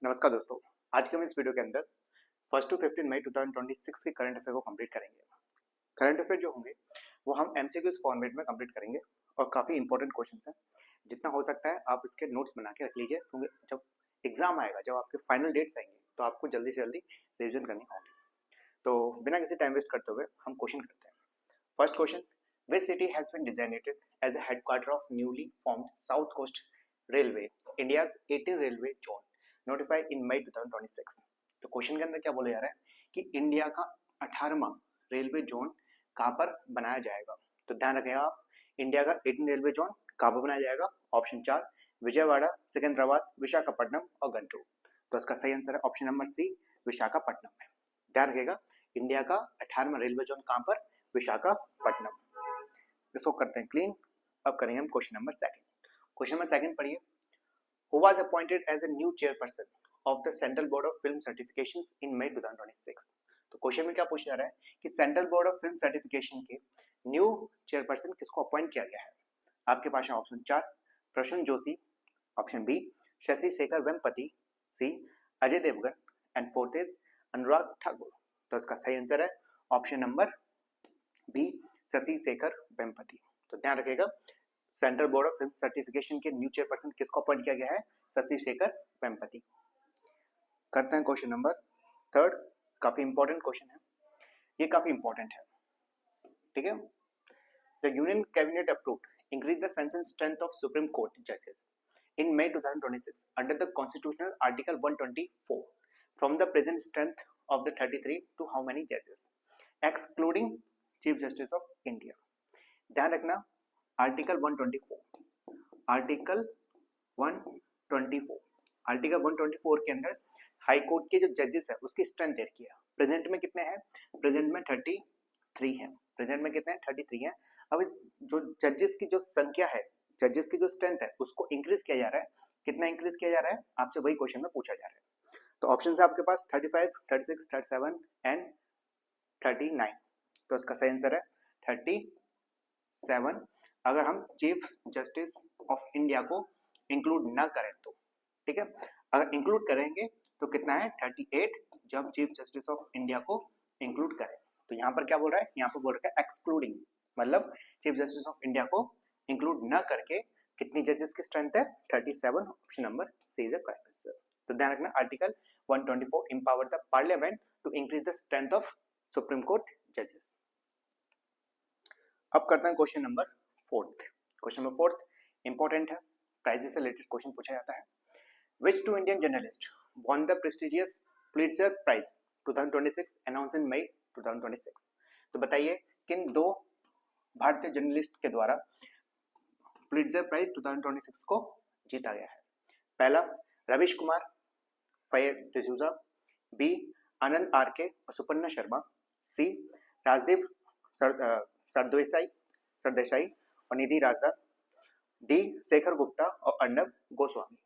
नमस्कार दोस्तों, आज के हम इस वीडियो के अंदर 1 to 15 मई 2026 के करंट अफेयर को कंप्लीट करेंगे। करंट अफेयर जो होंगे वो हम एमसीक्यूज फॉर्मेट में कंप्लीट करेंगे और काफ़ी इंपॉर्टेंट क्वेश्चंस हैं। जितना हो सकता है आप इसके नोट्स बना के रख लीजिए, क्योंकि जब एग्जाम आएगा, जब आपके फाइनल डेट्स आएंगे तो आपको जल्दी से जल्दी रिविजन करनी होगी। तो बिना किसी टाइम वेस्ट करते हुए हम क्वेश्चन करते हैं। First question, which city has been designated as a headquarter of newly formed South Coast Railway, India's 18 railway zone notified in May 2026। तो क्वेश्चन के अंदर क्या बोला जा रहा है कि इंडिया का 18वां रेलवे जोन कहां पर बनाया जाएगा। तो ध्यान रखिएगा आप, इंडिया का 18 रेलवे जोन कहां पर बनाया जाएगा। ऑप्शन 4 विजयवाड़ा, सिकंदराबाद, विशाखापट्टनम और गंटूर। तो इसका सही आंसर है ऑप्शन नंबर सी, विशाखापट्टनम में। ध्यान रखिएगा, इंडिया का 18वां रेलवे जोन कहां पर, विशाखापट्टनम। इसको करते हैं क्लीन। अब करेंगे हम question number second. Question number second पढ़िए, who was appointed as a new chairperson of the Central Board of Film Certifications in May 2026। तो क्वेश्चन में क्या पूछा जा रहा है कि central board of film certification के न्यू चेयरपर्सन किसको अपॉइंट किया गया है। आपके पास है option 4 Prasoon Joshi, option B Shashi Shekhar Vempati, C Ajay Devgn and fourth is Anurag Thakur. तो इसका सही आंसर है option number B Shashi Shekhar Vempati. तो ध्यान रखिएगा, central board of film certification के न्यू चेयरपर्सन किसको अपॉइंट किया गया है, शशि शेखर वेम्पति। करते हैं क्वेश्चन नंबर थर्ड। काफी इंपॉर्टेंट क्वेश्चन है, ये काफी इंपॉर्टेंट है, ठीक है। The union cabinet approved increase the sense and strength of supreme court जजेस in May 2026 under the constitutional article 124 from the present strength of the 33 to how many जजेस excluding chief justice of India. ध्यान रखना, article 124 के अंदर high court के जो जजेस है उसकी स्ट्रेंथ देख किया। प्रेजेंट में कितने हैं, प्रेजेंट में 33 है। प्रेजेंट में कितने हैं, 33 हैं। अब इस जो जजेस की जो संख्या है, जजेस की जो स्ट्रेंथ है उसको इंक्रीज किया जा रहा है। कितना इंक्रीज किया जा रहा है, आपसे वही क्वेश्चन में पूछा जा रहा है। तो ऑप्शन है आपके पास 35, 36, 37 एंड 39। तो इसका सही आंसर है 37। अगर हम चीफ जस्टिस ऑफ इंडिया को इंक्लूड ना करें तो, ठीक है। अगर इंक्लूड करेंगे तो कितना है 38, जब चीफ जस्टिस ऑफ इंडिया को इंक्लूड करें। तो यहाँ पर क्या बोल रहा है, यहाँ पर बोल रहा है एक्सक्लूडिंग, मतलब चीफ जस्टिस ऑफ इंडिया को इंक्लूड ना करके कितनी जजेस की स्ट्रेंथ है, 37। Option number C is the correct answer. तो ध्यान रखना, article 124 empower the parliament to increase the strength of supreme court जजेस। अब करते हैं question number fourth. Question number fourth important है, प्राइजेस से रिलेटेड क्वेश्चन पूछा जाता है। Which two Indian journalists won the prestigious Pulitzer Prize 2026 announced in May 2026। तो बताइए किन दो भारतीय जर्नलिस्ट के द्वारा पुलिट्जर प्राइज 2026 को जीता गया है। पहला रवीश कुमार फैयद डिसूजा, बी आनंद आरके और सुपर्णा शर्मा, सी राजदीप सरदेसाई और निधि राजदार, डी शेखर गुप्ता और अर्णव गोस्वामी।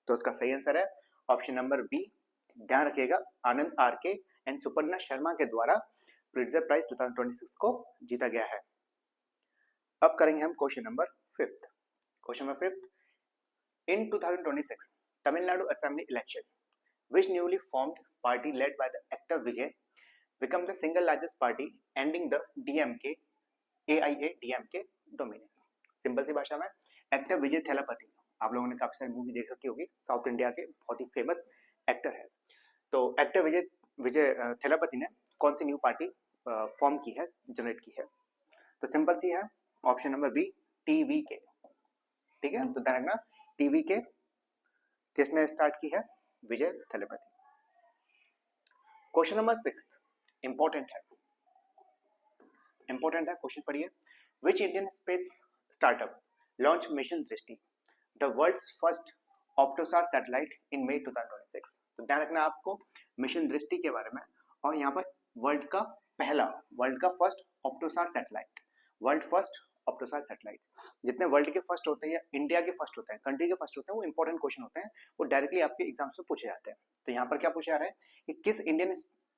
तो इसका सही आंसर है ऑप्शन नंबर बी। ध्यान रखिएगा, आनंद आरके एंड सुपर्णा शर्मा के द्वारा पुलिट्जर प्राइज 2026 को जीता गया है। अब करेंगे हम question number fifth. Question number fifth, in 2026 Tamil Nadu assembly election which newly formed party led by the actor Vijay become the single largest party ending the DMK AIA DMK dominance। Simple सी भाषा में, एक्टर विजय थेलापति, आप लोगों ने काफी सारी movie देख रखी होगी, साउथ इंडिया के बहुत ही फेमस एक्टर है। तो एक्टर विजय थेलापति ने कौन सी न्यू पार्टी फॉर्म की है, जनरेट की है। तो सिंपल सी है ऑप्शन नंबर बी टीवी के, ठीक है। तो ध्यान रखना, टीवी के किसने स्टार्ट की है, Vijay Thalapathy. Question number 6 important है, क्वेश्चन पढ़िए। Which Indian space startup launch mission Drishti the world's first OptoSAR satellite in May 2026। तो ध्यान रखना आपको मिशन दृष्टि के बारे में, और यहाँ पर वर्ल्ड का first OptoSAR satellite, world first OptoSAR satellite. जितने वर्ल्ड के फर्स्ट होते हैं या इंडिया के फर्स्ट होते हैं, कंट्री के फर्स्ट होते हैं, वो इंपॉर्टेंट क्वेश्चन होते हैं, वो डायरेक्टली आपके एग्जाम से पूछे जाते हैं। तो यहाँ पर क्या पूछा जा रहा है कि किस इंडियन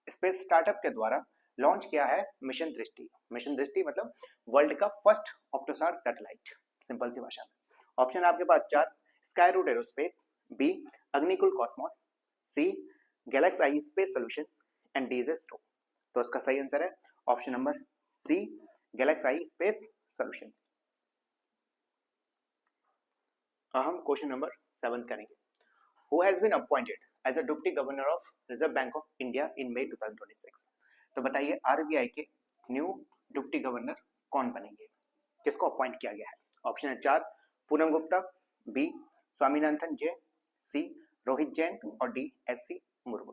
स्पेस स्टार्टअप के द्वारा लॉन्च किया है मिशन दृष्टि। मिशन दृष्टि मतलब वर्ल्ड का फर्स्ट ऑप्टोसार सैटेलाइट, सिंपल सी भाषा में। ऑप्शन आपके पास 4 Skyroot Aerospace, B Agnikul Cosmos, C GalaxEye space solution and D is स्ट्रो। तो इसका सही आंसर है option number C, GalaxEye space solutions. हम क्वेश्चन नंबर 7 करेंगे। Who has been appointed as a deputy governor of Reserve Bank of India in May 2026। तो बताइए RBI के न्यू डिप्टी गवर्नर कौन बनेंगे, किसको अपॉइंट किया गया है। ऑप्शन है 4 पूनम गुप्ता, बी स्वामीनाथन जैन, सी रोहित जैन और डी एस सी मुर्मू।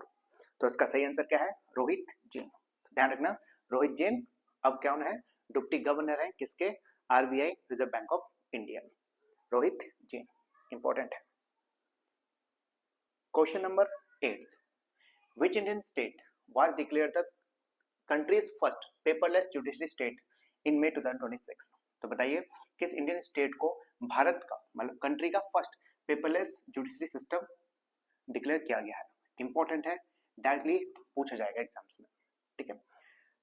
तो इसका सही आंसर क्या है, रोहित जैन। ध्यान रखना रोहित जैन अब क्या है, डिप्टी गवर्नर है किसके, RBI Reserve Bank of India. Rohit Jain important है। Question number 8, which Indian state was declared the country's first paperless judiciary state in May 2026। तो बताइए किस इंडियन स्टेट को भारत का मतलब कंट्री का first paperless judiciary system declare किया गया है। इंपॉर्टेंट है, डायरेक्टली पूछा जाएगा एग्जाम्स में, ठीक है।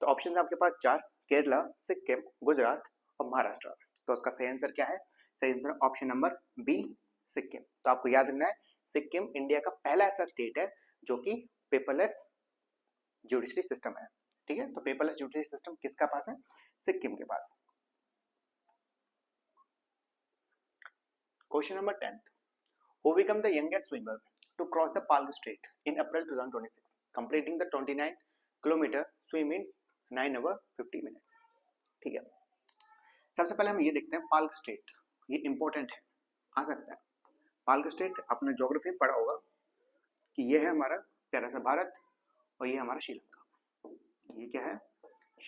तो ऑप्शन आपके पास 4, केरला, सिक्किम, गुजरात और महाराष्ट्र। तो उसका सही आंसर क्या है, सही answer option number B Sikkim. तो आपको याद रखना है सिक्किम इंडिया का पहला ऐसा स्टेट है जो कि पेपरलेस जुडिशरी सिस्टम है, ठीक है। तो पेपरलेस जुडिशरी सिस्टम किसका पास है, सिक्किम के पास। Question number 10, who become the youngest swimmer to cross the Palg Strait in April 2026, completing the 29 kilometre swim in 9 hours 50 minutes। ठीक है, सबसे पहले हम ये देखते हैं पाल्ग स्ट्रेट, ये इंपॉर्टेंट है, आ सकता है। पाल्ग स्ट्रेट अपने ज्योग्राफी में पढ़ा होगा कि ये है हमारा प्यारा सा भारत और ये हमारा श्रीलंका। ये क्या है,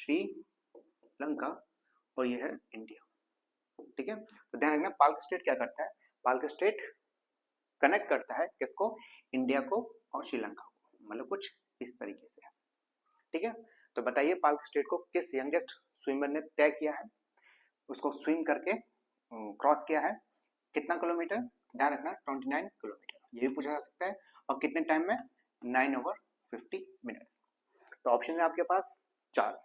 श्रीलंका और ये है इंडिया, ठीक है। तो ध्यान रखना पाल्ग स्ट्रेट क्या करता है, पाल्ग स्ट्रेट कनेक्ट करता है किसको, इंडिया को और श्रीलंका को, मतलब कुछ इस तरीके से, ठीक है। तो बताइए पाल्ग स्ट्रेट को किस यंगेस्ट स्विमर ने तय किया है, उसको स्विम करके क्रॉस किया है, कितना किलोमीटर, ध्यान रखना 29 किलोमीटर, ये भी पूछा जा सकता है, और कितने टाइम में, 9 hours 50 minutes। तो ऑप्शन है आपके पास 4,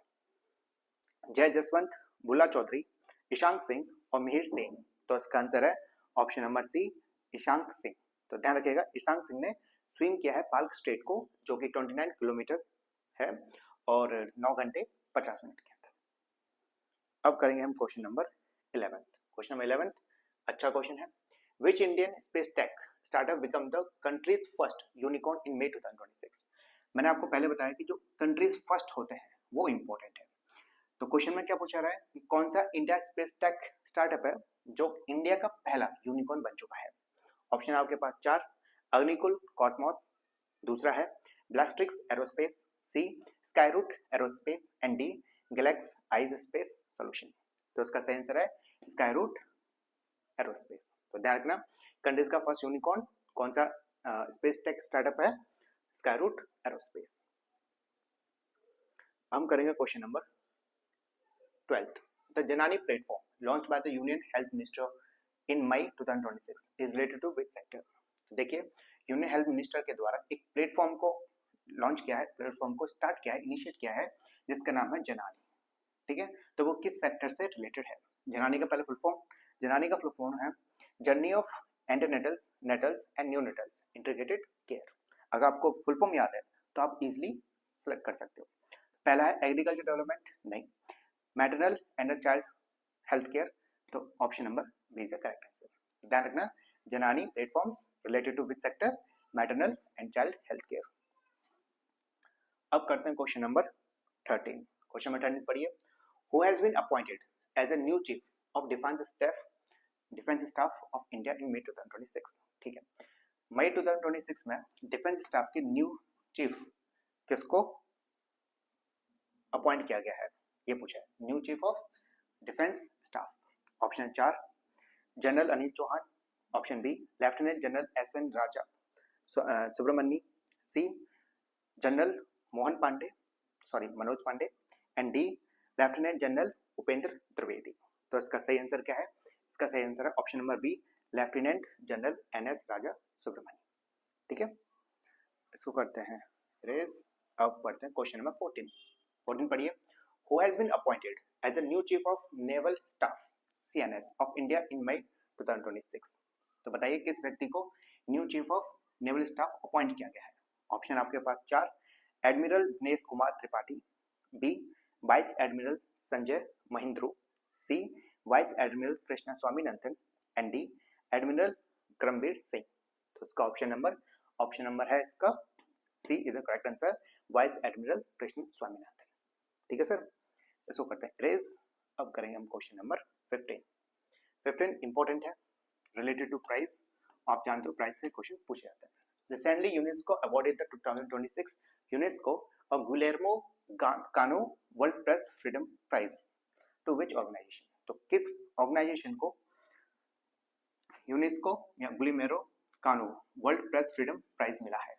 जय जसवंत, बुला चौधरी, ईशांक सिंह और मिहिर सिंह। तो इसका आंसर है option number C, Ishank Singh. तो ध्यान रखिएगा ईशांक सिंह ने स्विम किया है पाल्ग स्ट्रेट को, जो कि 29 किलोमीटर है और 9 घंटे 50 मिनट के अंदर। अब करेंगे हम क्वेश्चन नंबर 11। क्वेश्चन नंबर 11 अच्छा क्वेश्चन है, which Indian space tech startup become the country's first unicorn in May 2026। मैंने आपको पहले बताया कि जो कंट्रीज फर्स्ट होते हैं वो इंपॉर्टेंट है। तो क्वेश्चन में क्या पूछा रहा है कि कौन सा इंडिया स्पेस टेक स्टार्टअप है जो इंडिया का पहला यूनिकॉर्न बन चुका है। ऑप्शन आपके पास 4, अग्निकुल कॉस्मोस, दूसरा है Bellatrix Aerospace, C Skyroot Aerospace and D GalaxEye space solution. तो इसका सही आंसर है स्काईरूट एरोस्पेस। तो ध्यान रखना कंट्रीज का फर्स्ट यूनिकॉर्न कौन सा स्पेस टेक स्टार्टअप है, स्काईरूट एरोस्पेस। हम करेंगे question number 12th, the Janani platform launched by the Union Health Minister in May 2026 is related to which sector। देखिए यूनियन हेल्थ मिनिस्टर के द्वारा एक प्लेटफॉर्म को लॉन्च किया है, प्लेटफॉर्म को स्टार्ट किया है, इनिशिएट किया है, जिसका नाम है जनानी, ठीक है। तो वो किस सेक्टर से रिलेटेड है, जनानी का पहले फुल फॉर्म, जनानी का फुल फॉर्म है journey of antenatals, natals and neonatals integrated care. अगर आपको फुल फॉर्म याद है तो आप इजिली सेलेक्ट कर सकते हो। पहला है एग्रीकल्चर डेवलपमेंट, नहीं, maternal and child health care. तो option number B is the correct answer. ध्यान रखना Janani platforms related to which sector, maternal and child health care. अब करते हैं क्वेश्चन नंबर 13। क्वेश्चन नंबर 13 पढ़िए, who has been appointed as a new chief of defence staff of India in May 2026। ठीक है, May 2026 में defence staff के new chief किसको appoint किया गया है, ये पूछा है, new chief of defence staff. Option 4 general Anil Chauhan, option B lieutenant general S N. Raja Subramaniam, C general Manoj Pande and D lieutenant general Upendra Trivedi. तो इसका सही आंसर क्या है, इसका सही आंसर है option number B lieutenant general N S. Raja Subramaniam. ठीक है, इसको करते हैं रेस। अब पढ़ते हैं क्वेश्चन नंबर 14 पढ़िए, who has been appointed as a new chief of naval staff CNS of India in May 2026। तो बताइए किस व्यक्ति को new chief of naval staff appoint किया गया है। ऑप्शन आपके पास 4, admiral Dinesh Kumar Tripathi, B vice admiral Sanjay Mahindru, C vice admiral Krishna Swaminathan, and D admiral Karambir Singh. तो इसका ऑप्शन नंबर है इसका C is a correct answer, vice admiral Krishna Swaminathan. ठीक है सर, इसको करते हैं इरेज। अब करेंगे हम क्वेश्चन नंबर 15 इंपॉर्टेंट है, रिलेटेड टू प्राइस। आप जानते हो प्राइस से क्वेश्चन पूछे जाते हैं। Recently UNESCO awarded the 2026 UNESCO और Guillermo Cano world press freedom prize to which organisation. तो किस ऑर्गेनाइजेशन को यूनेस्को या गुलिमेरो कानो वर्ल्ड प्रेस फ्रीडम प्राइज मिला है?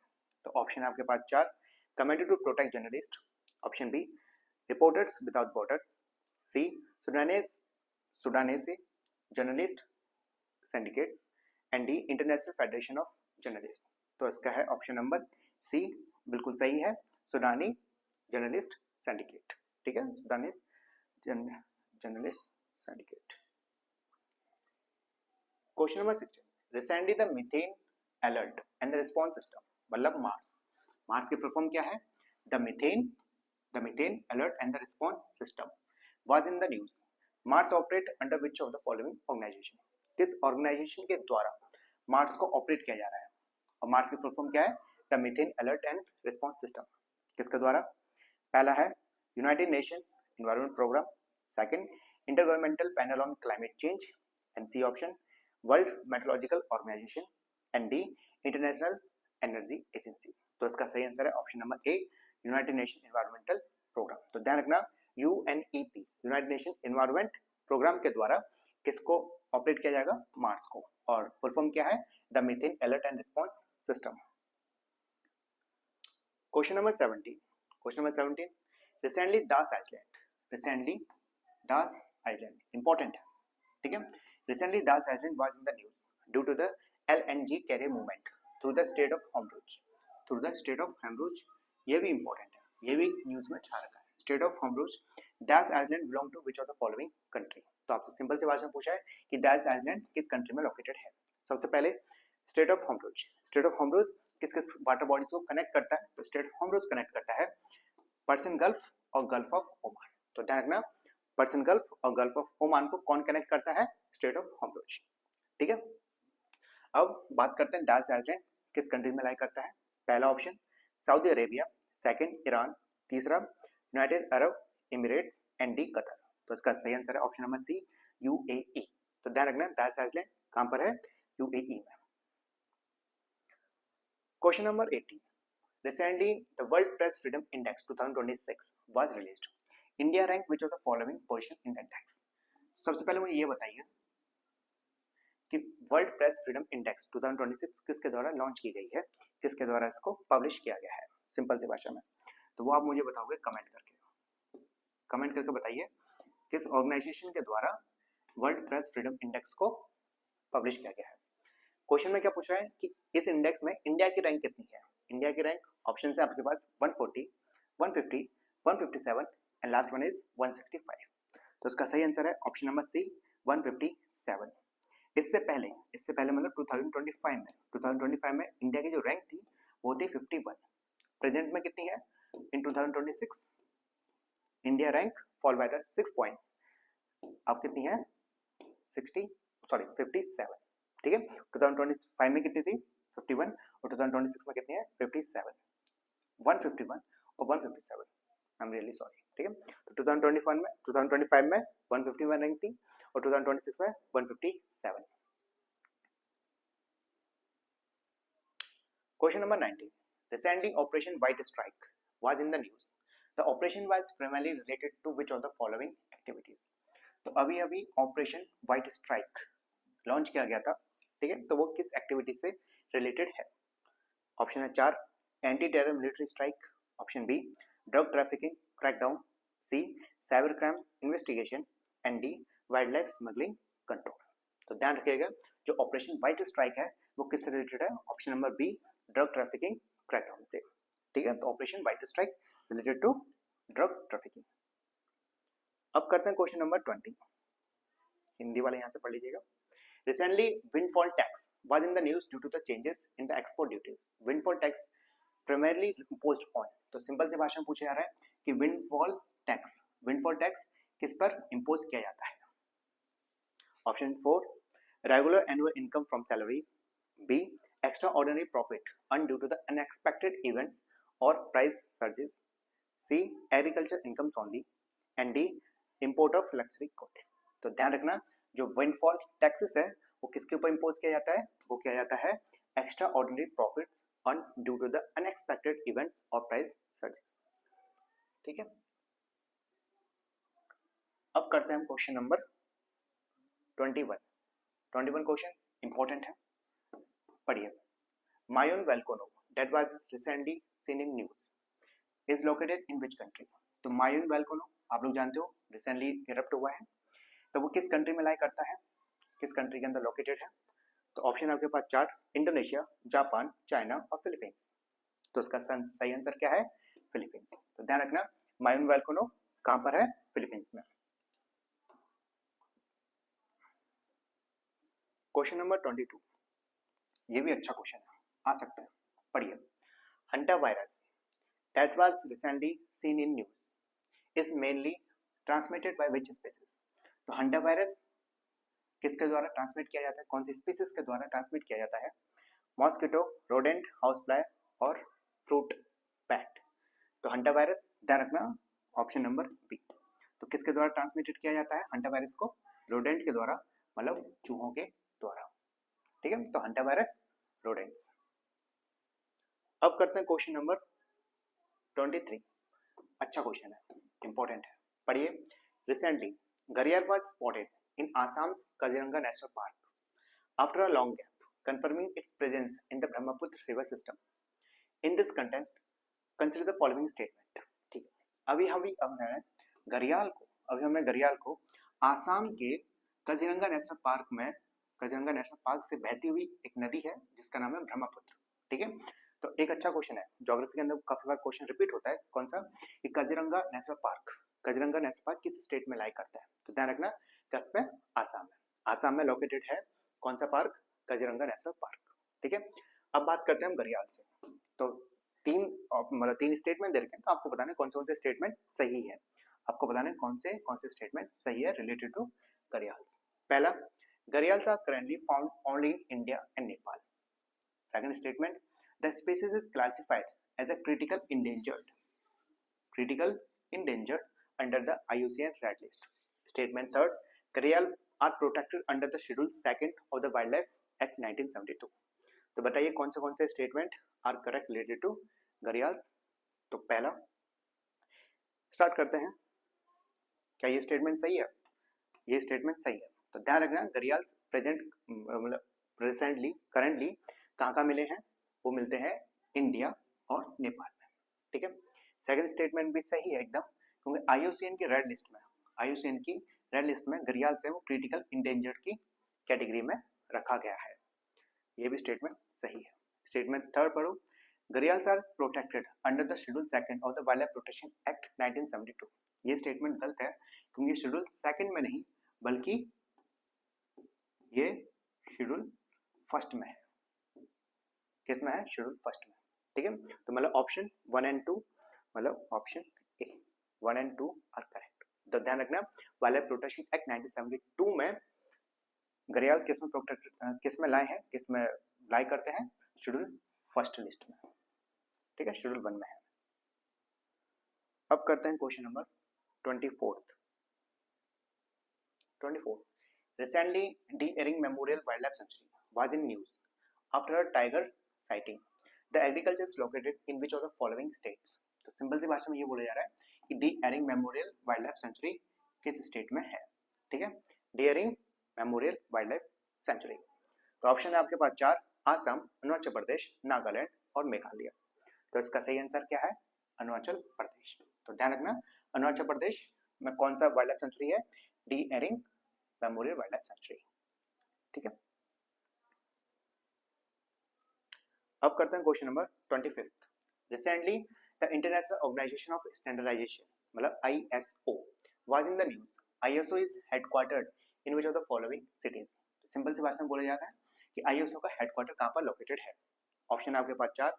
तो ऑप्शन आपके पास 4, committee to protect journalist, option B reporters without borders, C Sudanese journalist syndicates, and D international federation of journalist. तो इसका है ऑप्शन नंबर सी, बिल्कुल सही है, सुडानी जर्नलिस्ट सिंडिकेट। ठीक है, Sudanese journalist syndicate. Question number 16, recently the methane alert and the response system, मतलब MARS की फुल फॉर्म क्या है? The methane alert and the response system was in the news. MARS operate under which of the following organization? किस organization के द्वारा Mars को operate किया जा रहा है? और मार्स की फुल फॉर्म क्या है? The methane alert and response system. किसके द्वारा? पहला है United Nation environment programme, second intergovernmental panel on climate change, and C option world meteorological organisation, and D international energy agency. तो इसका सही आंसर है option number A, United Nation environmental programme. तो ध्यान रखना, UNEP United Nation environment programme के द्वारा किसको ऑपरेट किया जाएगा? मार्स को। और फुल फॉर्म क्या है? The methane alert and response system. Question number 17, recently Das island important है, ठीक है। Recently Das island was in the news due to the LNG carrier movement through the state of होमरूज। ये भी important है, ये भी न्यूज में छा रखा है। स्टेट ऑफ होमरूज, Das island belong to which of the following country? तो आपसे सिंपल से क्वेश्चन पूछा है कि दास आइलैंड किस कंट्री में लोकेटेड है। सबसे पहले स्टेट ऑफ होमरूज किस किस वाटर बॉडीज को कनेक्ट करता है? तो स्टेट ऑफ होमरूज कनेक्ट करता है पर्सियन गल्फ और गल्फ ऑफ ओमान। तो ध्यान रखना, पर्सियन गल्फ और गल्फ ऑफ ओमान को कौन कनेक्ट करता है? स्टेट ऑफ होमरूज। ठीक है, अब बात करते हैं दास आइलैंड किस कंट्री में लाई करता है। पहला option Saudi Arabia, second Iran, तीसरा United Arab Emirates, and D Qatar. तो इसका सही आंसर है ऑप्शन नंबर सी, यूएई। तो ध्यान रखना दास आइलैंड कहां पर है? यूएई में। Question number 18, recently the world press freedom index 2026 was released. India ranked which of the following position in the index? सबसे पहले मुझे ये बताइए कि वर्ल्ड प्रेस फ्रीडम इंडेक्स 2026 किसके द्वारा लॉन्च की गई है, किसके द्वारा इसको पब्लिश किया गया है, सिंपल सी भाषा में। तो वो आप मुझे बताओगे कमेंट करके बताइए किस ऑर्गेनाइजेशन के द्वारा वर्ल्ड प्रेस फ्रीडम इंडेक्स को पब्लिश किया गया है। क्वेश्चन में क्या पूछ रहा है कि इस इंडेक्स में इंडिया की रैंक कितनी है। इंडिया की रैंक ऑप्शन है आपके पास 140, 150, 157 एंड लास्ट वन इज 165। तो इसका सही आंसर है ऑप्शन नंबर सी, 157। इससे पहले मतलब 2025 में इंडिया की जो रैंक थी वो थी 51। प्रेजेंट में कितनी है? इन 2026 India rank fall by the 6 points, अब कितनी है? 57। ठीक है, 2025 में कितनी थी? 51 और 2026 में कितनी है? 57। 151 और 157, आई एम रियली सॉरी। ठीक है, तो 2025 में 151 रैंक थी और 2026 में 157। Question number 19, recently operation white strike was in the news. The operation was primarily related to which of the following activities. तो अभी ऑपरेशन व्हाइट स्ट्राइक लॉन्च किया गया था, ठीक है, तो वो किस एक्टिविटी से रिलेटेड है। ऑप्शन है 4, anti terror military strike, option B drug trafficking crackdown, C cyber crime investigation, and D wild life smuggling control. तो ध्यान रखिएगा जो ऑपरेशन व्हाइट स्ट्राइक है वो किससे रिलेटेड है? Option number B, drug trafficking crackdown से। ठीक है, तो operation white strike related to drug trafficking. अब करते हैं क्वेश्चन नंबर 20, हिंदी वाले यहां से पढ़ लीजिएगा। Recently, windfall tax was in the news due to the changes in the export duties. Windfall tax primarily imposed on, तो सिंपल से भाषा में पूछा जा रहा है कि विंडफॉल टैक्स किस पर इम्पोज किया जाता है। Option 4 regular annual income from salaries, B extraordinary profit earn due to the unexpected events और price surges, C agriculture incomes only, and D import of luxury good. तो ध्यान रखना जो विंडफॉल टैक्सेस है वो किसके ऊपर इम्पोज किया जाता है, वो किया जाता है extraordinary profits earn due to the unexpected events और प्राइस सर्जेस। ठीक है, अब करते हैं हम क्वेश्चन नंबर 21 क्वेश्चन इंपॉर्टेंट है, पढ़िए। मायोन वेलकोनो that was recently seen in news is located in which country। तो मायोन वेलकोनो आप लोग जानते हो रिसेंटली इरप्ट हुआ है, तो वो किस कंट्री में लाई करता है, किस कंट्री के अंदर लोकेटेड है। तो ऑप्शन आपके पास 4, इंडोनेशिया, जापान, चाइना और फिलीपींस। तो उसका सही आंसर क्या है, फिलीपींस। तो ध्यान रखना मायोन वेलकोनो कहां पर है, फिलीपींस में। क्वेश्चन नंबर 22, ये भी अच्छा क्वेश्चन है, आ सकता है, पढ़िए। Hanta virus that was recently seen in news is mainly transmitted by which species। तो हंटा वायरस किसके द्वारा ट्रांसमिट किया जाता है, कौन सी स्पीसीज के द्वारा ट्रांसमिट किया जाता है, मॉस्किटो, रोडेंट, हाउस फ्लाई और फ्रूट बैट। तो हंटा वायरस ध्यान रखना ऑप्शन नंबर बी। तो किसके द्वारा ट्रांसमिटेड किया जाता है हंटा वायरस को, रोडेंट के द्वारा, मतलब चूहों के द्वारा। ठीक है, तो हंटा वायरस रोडेंट्स। अब करते हैं क्वेश्चन नंबर 23, अच्छा क्वेश्चन है, इंपॉर्टेंट है, पढ़िए। रिसेंटली घड़ियाल was spotted in Assam's Kaziranga national park after a long gap, confirming its presence in the Brahmaputra river system. In this context consider the following statement. ठीक है, अभी हमने घड़ियाल को आसाम के काजीरंगा नेशनल पार्क में, काजीरंगा नेशनल पार्क से बहती हुई एक नदी है जिसका नाम है ब्रह्मपुत्र। ठीक है, तो एक अच्छा क्वेश्चन है, ज्योग्राफी के अंदर काफी बार क्वेश्चन रिपीट होता है, कौन सा, कि काजीरंगा नेशनल पार्क किस स्टेट में लाई करता है। तो ध्यान रखना किस पे, आसाम में, आसाम में लोकेटेड है कौन सा पार्क, काजीरंगा नेशनल पार्क। ठीक है, अब बात करते हैं हम घड़ियाल से। तो तीन स्टेटमेंट दे रखे हैं, तो आपको बताना कौन से स्टेटमेंट सही है, आपको बताना कौन से स्टेटमेंट सही है रिलेटेड टू घड़ियाल। पहला, gharials are currently found only in India and Nepal. Second statement, the species is classified as a critical endangered under the IUCN Red List। Statement third, घड़ियाल are protected under the Schedule 2 of the Wildlife Act 1972। तो बताइए कौन से statement are correct related to gharials. तो पहला, start करते हैं, क्या ये स्टेटमेंट सही है, ये स्टेटमेंट सही है। तो ध्यान रखना घड़ियाल्स करंटली कहाँ मिले हैं, वो मिलते हैं इंडिया और नेपाल में। ठीक है, सेकंड स्टेटमेंट भी सही है एकदम, क्योंकि आईयूसीएन की रेड लिस्ट में घड़ियाल से वो क्रिटिकल इंडेंजर्ड की कैटेगरी में रखा गया है, ये भी स्टेटमेंट सही है। स्टेटमेंट थर्ड पढ़ो, gharials are protected under the schedule 2 of the wild life protection act 1972। ये स्टेटमेंट गलत है, क्योंकि शेड्यूल 2 में नहीं बल्कि ये शेड्यूल 1 में है। किस में है, शेड्यूल 1 में। ठीक है, तो मतलब ऑप्शन 1 एंड 2, मतलब option A 1 and 2 are correct. तो ध्यान रखना वाइल्ड लाइफ प्रोटेक्शन एक्ट 1972 में घड़ियाल किस में लाए हैं, किस में लाई करते हैं, शेड्यूल 1 लिस्ट में। ठीक है, शेड्यूल 1 में है। अब करते हैं question number 24। Recently D Ering memorial wild life sanctuary was in news after a tiger sighting. The agriculture is located in which of the following states. तो सिंपल सी भाषा में ये बोला जा रहा है कि D Ering memorial wild life sanctuary किस स्टेट में है। ठीक है, D Ering memorial wild life sanctuary. तो ऑप्शन है आपके पास 4, आसाम, अरुणाचल प्रदेश, नागालैंड और मेघालय। तो इसका सही आंसर क्या है, अरुणाचल प्रदेश। तो ध्यान रखना अरुणाचल प्रदेश में कौन सा वाइल्ड लाइफ सेंचुरी है, D Ering memorial wild life sanctuary. ठीक है, अब करते हैं question number 25। Recently the international organization of standardization मतलब ISO was in the news. ISO is headquartered in which of the following cities. Simple सी भाषा में बोला जाता है कि ISO का हेडक्वार्टर कहां पर लोकेटेड है। ऑप्शन आपके पास 4,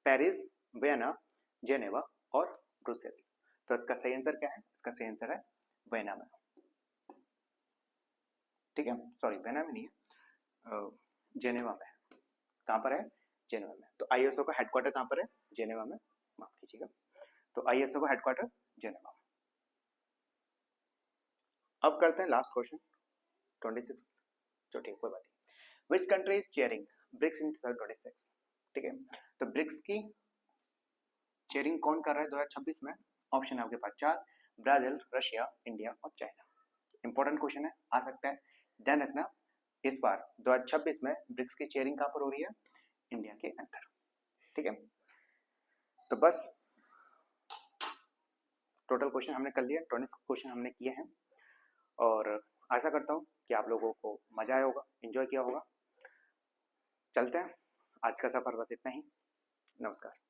पेरिस, वियना, जेनेवा और ब्रुसेल्स। तो इसका सही आंसर क्या है? इसका सही आंसर है वियना में। ठीक है, सॉरी वियना में नहीं है, जेनेवा में। कहाँ पर है? जेनेवा में। तो आईएसओ का हेडक्वार्टर कहाँ पर है? जेनेवा में, माफ कीजिएगा। तो आईएसओ का हेडक्वार्टर जेनेवा। अब करते हैं लास्ट क्वेश्चन 26, जो ठीक कोई बात नहीं। Which country is chairing BRICS in 2026? ठीक है, तो ब्रिक्स की चेयरिंग कौन कर रहा है 2026 में? ऑप्शन है आपके पास 4, ब्राजील, रशिया, इंडिया और चाइना। इंपॉर्टेंट क्वेश्चन है, आ सकता है, ध्यान रखना। इस बार 2026 में ब्रिक्स की चेयरिंग कहाँ पर हो रही है? इंडिया के अंदर। ठीक है, तो बस टोटल क्वेश्चन हमने कर लिया, 20 क्वेश्चन हमने किए हैं और आशा करता हूँ कि आप लोगों को मजा आया होगा, एंजॉय किया होगा। चलते हैं, आज का सफर बस इतना ही। नमस्कार।